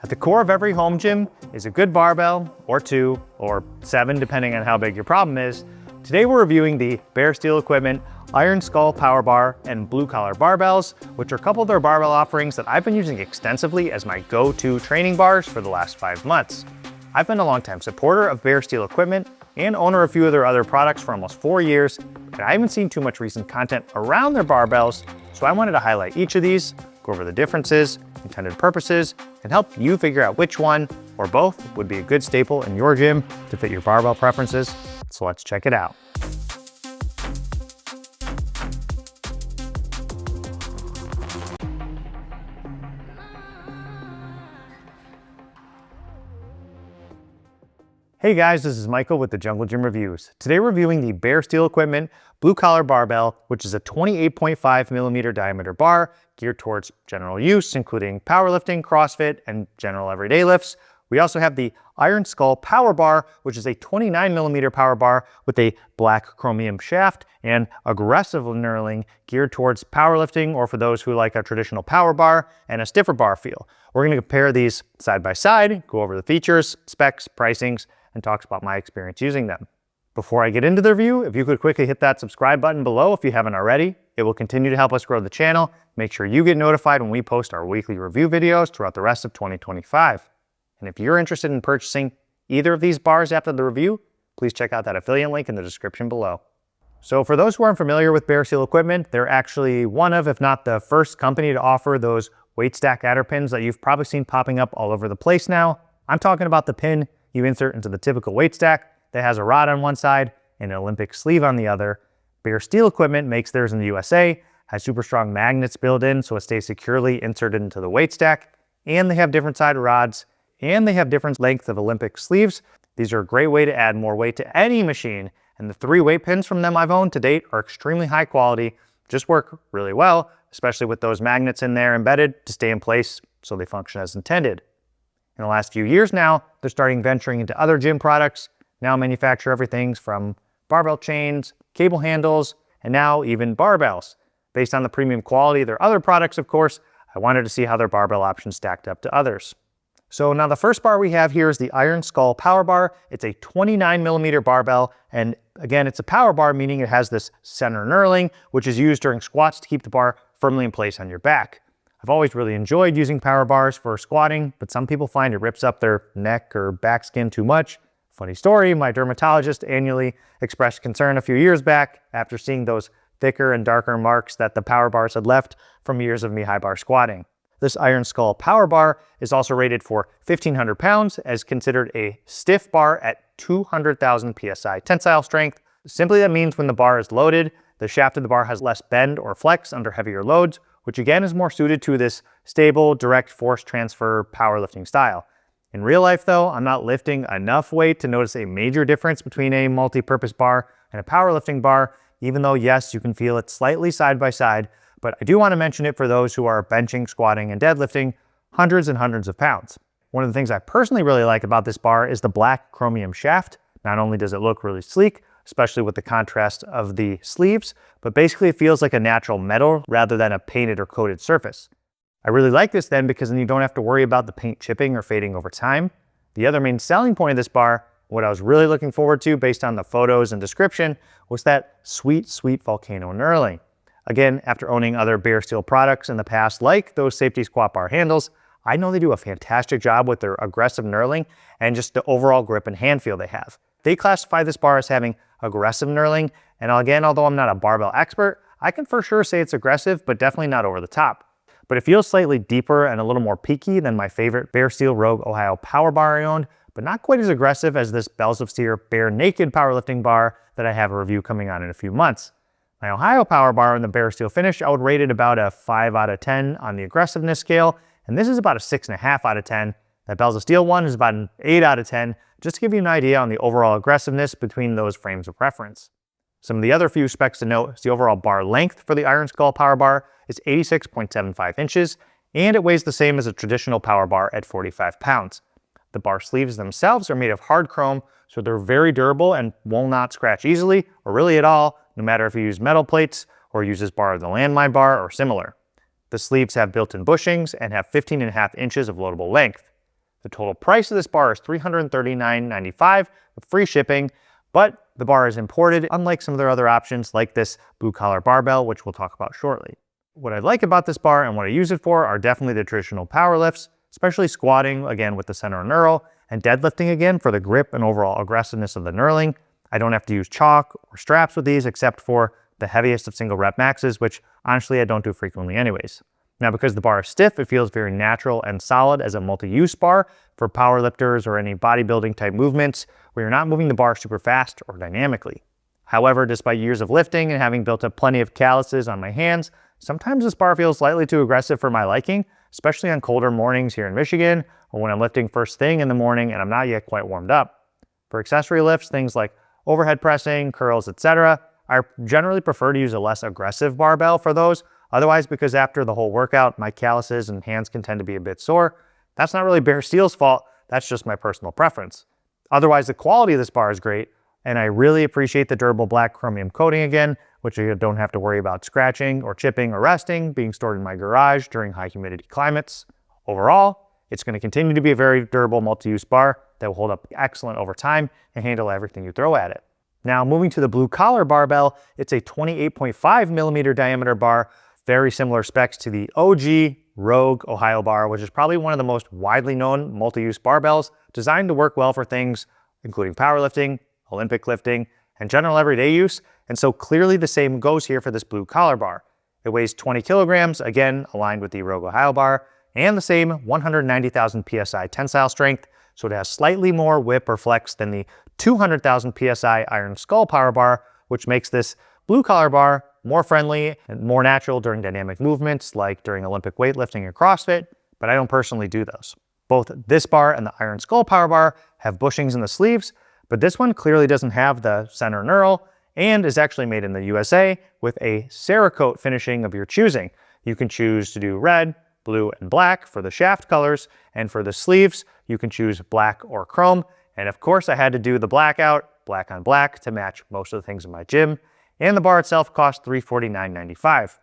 At the core of every home gym is a good barbell, or 2, or 7, depending on how big your problem is. Today we're reviewing the Bare Steel Equipment Iron Skull Power Bar and Blue Collar Barbells, which are a couple of their barbell offerings that I've been using extensively as my go-to training bars for the last 5 months. I've been a longtime supporter of Bare Steel Equipment and owner of a few of their other products for almost 4 years, and I haven't seen too much recent content around their barbells, so I wanted to highlight each of these, go over the differences, intended purposes, and help you figure out which one or both would be a good staple in your gym to fit your barbell preferences. So let's check it out. Hey guys, this is Michael with the Jungle Gym Reviews. Today we're reviewing the Bare Steel Equipment Blue Collar Barbell, which is a 28.5 millimeter diameter bar geared towards general use, including powerlifting, CrossFit, and general everyday lifts. We also have the Iron Skull Power Bar, which is a 29 millimeter power bar with a black chromium shaft and aggressive knurling geared towards powerlifting, or for those who like a traditional power bar and a stiffer bar feel. We're going to compare these side by side, go over the features, specs, pricings, and talks about my experience using them. Before I get into the review, if you could quickly hit that subscribe button below if you haven't already, it will continue to help us grow the channel. Make sure you get notified when we post our weekly review videos throughout the rest of 2025. And if you're interested in purchasing either of these bars after the review, please check out that affiliate link in the description below. So for those who aren't familiar with Bare Steel Equipment, they're actually one of, if not the first company to offer those weight stack adder pins that you've probably seen popping up all over the place now. I'm talking about the pin you insert into the typical weight stack that has a rod on one side and an Olympic sleeve on the other. Bare Steel Equipment makes theirs in the USA, has super strong magnets built in so it stays securely inserted into the weight stack, and they have different side rods, and they have different length of Olympic sleeves. These are a great way to add more weight to any machine, and the 3 weight pins from them I've owned to date are extremely high quality, just work really well, especially with those magnets in there embedded to stay in place so they function as intended. In the last few years now, they're starting venturing into other gym products, now manufacture everything from barbell chains, cable handles, and now even barbells. Based on the premium quality of their other products, of course, I wanted to see how their barbell options stacked up to others. So now the first bar we have here is the Iron Skull Power Bar. It's a 29 millimeter barbell, and again, it's a power bar, meaning it has this center knurling, which is used during squats to keep the bar firmly in place on your back. I've always really enjoyed using power bars for squatting, but some people find it rips up their neck or back skin too much. Funny story, my dermatologist annually expressed concern a few years back after seeing those thicker and darker marks that the power bars had left from years of me high bar squatting. This Iron Skull Power Bar is also rated for 1,500 pounds as considered a stiff bar at 200,000 PSI tensile strength. Simply that means when the bar is loaded, the shaft of the bar has less bend or flex under heavier loads, which again is more suited to this stable, direct force transfer powerlifting style. In real life though, I'm not lifting enough weight to notice a major difference between a multi-purpose bar and a powerlifting bar, even though yes, you can feel it slightly side by side, but I do want to mention it for those who are benching, squatting, and deadlifting hundreds and hundreds of pounds. One of the things I personally really like about this bar is the black chromium shaft. Not only does it look really sleek, especially with the contrast of the sleeves, but basically it feels like a natural metal rather than a painted or coated surface. I really like this then because then you don't have to worry about the paint chipping or fading over time. The other main selling point of this bar, what I was really looking forward to based on the photos and description, was that sweet, sweet volcano knurling. Again, after owning other Bare Steel products in the past, like those safety squat bar handles, I know they do a fantastic job with their aggressive knurling and just the overall grip and hand feel they have. They classify this bar as having aggressive knurling, and again, although I'm not a barbell expert, I can for sure say it's aggressive, but definitely not over the top. But it feels slightly deeper and a little more peaky than my favorite Bare Steel Rogue Ohio Power Bar I owned, but not quite as aggressive as this Bells of Steer Bare Naked powerlifting bar that I have a review coming on in a few months. My Ohio Power Bar in the Bare Steel finish, I would rate it about a 5 out of 10 on the aggressiveness scale, and this is about a 6.5 out of 10. That Bells of Steel one is about an 8 out of 10, just to give you an idea on the overall aggressiveness between those frames of reference. Some of the other few specs to note is the overall bar length for the Iron Skull Power Bar is 86.75 inches, and it weighs the same as a traditional power bar at 45 pounds. The bar sleeves themselves are made of hard chrome, so they're very durable and will not scratch easily, or really at all, no matter if you use metal plates or use this bar as a landmine bar or similar. The sleeves have built-in bushings and have 15.5 inches of loadable length. The total price of this bar is $339.95 with free shipping, but the bar is imported, unlike some of their other options like this blue collar barbell, which we'll talk about shortly. What I like about this bar and what I use it for are definitely the traditional power lifts, especially squatting, again with the center knurl, and deadlifting again for the grip and overall aggressiveness of the knurling. I don't have to use chalk or straps with these except for the heaviest of single rep maxes, which honestly I don't do frequently anyways. Now, because the bar is stiff, it feels very natural and solid as a multi-use bar for powerlifters or any bodybuilding type movements where you're not moving the bar super fast or dynamically. However, despite years of lifting and having built up plenty of calluses on my hands, sometimes this bar feels slightly too aggressive for my liking, especially on colder mornings here in Michigan or when I'm lifting first thing in the morning and I'm not yet quite warmed up. For accessory lifts, things like overhead pressing, curls, etc., I generally prefer to use a less aggressive barbell for those. Otherwise, because after the whole workout, my calluses and hands can tend to be a bit sore. That's not really Bare Steel's fault, that's just my personal preference. Otherwise, the quality of this bar is great, and I really appreciate the durable black chromium coating again, which I don't have to worry about scratching or chipping or rusting, being stored in my garage during high humidity climates. Overall, it's going to continue to be a very durable multi-use bar that will hold up excellent over time and handle everything you throw at it. Now, moving to the blue collar barbell, it's a 28.5 millimeter diameter bar, very similar specs to the OG Rogue Ohio bar, which is probably one of the most widely known multi-use barbells designed to work well for things including powerlifting, Olympic lifting, and general everyday use. And so clearly the same goes here for this blue collar bar. It weighs 20 kilograms, again, aligned with the Rogue Ohio bar, and the same 190,000 PSI tensile strength. So it has slightly more whip or flex than the 200,000 PSI Iron Skull power bar, which makes this blue collar bar more friendly and more natural during dynamic movements like during Olympic weightlifting or CrossFit, but I don't personally do those. Both this bar and the Iron Skull power bar have bushings in the sleeves, but this one clearly doesn't have the center knurl and is actually made in the USA with a Cerakote finishing of your choosing. You can choose to do red, blue, and black for the shaft colors, and for the sleeves, you can choose black or chrome. And of course, I had to do the blackout, black on black, to match most of the things in my gym. And the bar itself costs $349.95.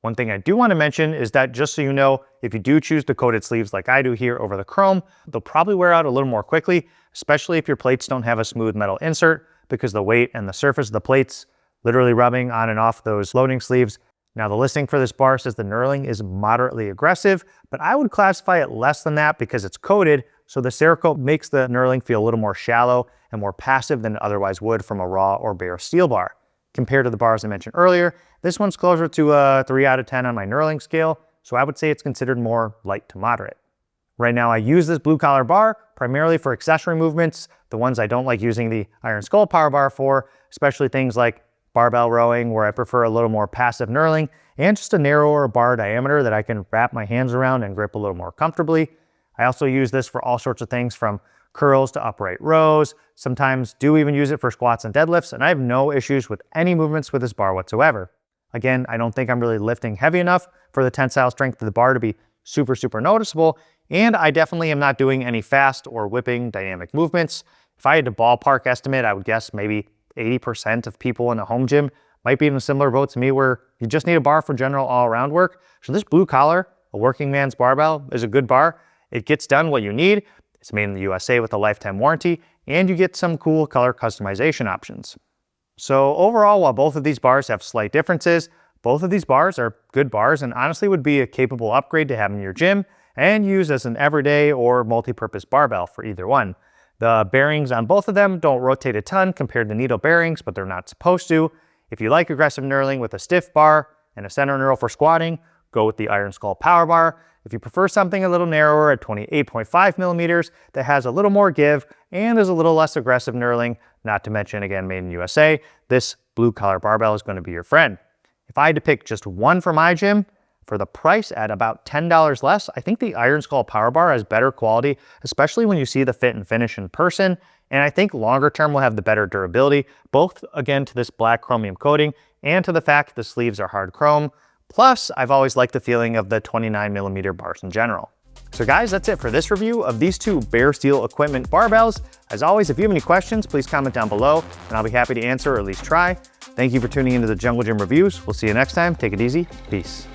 One thing I do want to mention is that, just so you know, if you do choose the coated sleeves like I do here over the chrome, they'll probably wear out a little more quickly, especially if your plates don't have a smooth metal insert, because the weight and the surface of the plates literally rubbing on and off those loading sleeves. Now, the listing for this bar says the knurling is moderately aggressive, but I would classify it less than that because it's coated, so the Cerakote makes the knurling feel a little more shallow and more passive than it otherwise would from a raw or bare steel bar. Compared to the bars I mentioned earlier, this one's closer to a 3 out of 10 on my knurling scale, so I would say it's considered more light to moderate. Right now, I use this blue collar bar primarily for accessory movements, the ones I don't like using the Iron Skull power bar for, especially things like barbell rowing, where I prefer a little more passive knurling and just a narrower bar diameter that I can wrap my hands around and grip a little more comfortably. I also use this for all sorts of things from curls to upright rows, sometimes do even use it for squats and deadlifts, and I have no issues with any movements with this bar whatsoever. Again, I don't think I'm really lifting heavy enough for the tensile strength of the bar to be super noticeable, and I definitely am not doing any fast or whipping dynamic movements. If I had to ballpark estimate, I would guess maybe 80% of people in a home gym might be in a similar boat to me where you just need a bar for general all-around work. So this blue collar, a working man's barbell, is a good bar. It gets done what you need. It's made in the USA with a lifetime warranty, and you get some cool color customization options. So overall, while both of these bars have slight differences, both of these bars are good bars and honestly would be a capable upgrade to have in your gym and use as an everyday or multi-purpose barbell for either one. The bearings on both of them don't rotate a ton compared to needle bearings, but they're not supposed to. If you like aggressive knurling with a stiff bar and a center knurl for squatting, go with the Iron Skull power bar. If you prefer something a little narrower at 28.5 millimeters that has a little more give and is a little less aggressive knurling, not to mention, again, made in USA, this blue collar barbell is going to be your friend. If I had to pick just one for my gym, for the price at about $10 less, I think the Iron Skull power bar has better quality, especially when you see the fit and finish in person. And I think longer term will have the better durability, both again to this black chromium coating and to the fact the sleeves are hard chrome. Plus, I've always liked the feeling of the 29 millimeter bars in general. So guys, that's it for this review of these two Bare Steel Equipment barbells. As always, if you have any questions, please comment down below and I'll be happy to answer or at least try. Thank you for tuning into the Jungle Gym Reviews. We'll see you next time. Take it easy. Peace.